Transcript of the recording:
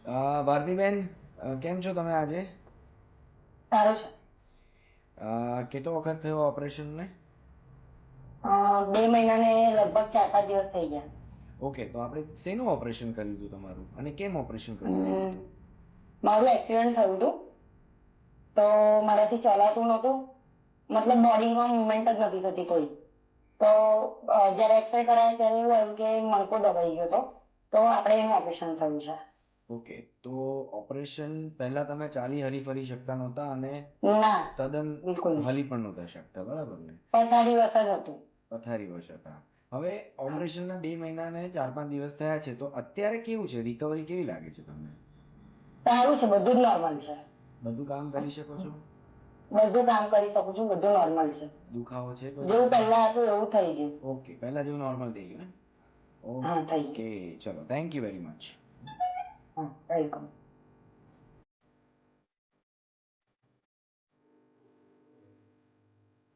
ભારતીબેન, કેમ છો તમે આજે? સારું છે. કેટલો વખત થયો ઓપરેશનને? 2 મહિના ને લગભગ 4-5 દિવસ થઈ ગયા. ઓકે, તો આપણે શેનું ઓપરેશન કર્યું હતું તમારું અને કેમ ઓપરેશન કર્યું હતું? હમ, મારું એક્સિડન્ટ થયું હતું, તો મારાથી ચલાતું નહોતું, મતલબ બોડીમાં મુવમેન્ટ જ નથી થતી કોઈ. તો જ્યારે એક્સરે કરાયા ત્યારે એવું આવ્યું કે મણકો દબાઈ ગયો હતો, તો આપણે એનું ઓપરેશન થયું છે. ઓકે, તો ઓપરેશન પહેલા તમે ચાલી હરી ફરી શકતા નહોતા અને ના, તદ્દન બિલકુલ નહીં. હલી પણ નહોતા શકતા, બરાબર ને? પથારી વસ જ હતું. પથારી વશ હતા. હવે ઓપરેશનના 2 મહિના ને 4-5 દિવસ થયા છે, તો અત્યારે કેવું છે? રિકવરી કેવી લાગે છે તમને? સારું છે, બધું જ નોર્મલ છે. બધું કામ કરી શકો છો? બધું કામ કરી શકું છું, બધું નોર્મલ છે. દુખાવો છે કોઈ? જેવું પહેલા હતું એવું થઈ ગયું. ઓકે, પહેલા જેવું નોર્મલ થઈ ગયું ને? હા, થઈ ઓકે, ગયું. ચલો, થેન્ક યુ વેરી મચ. હા, વેલકમ.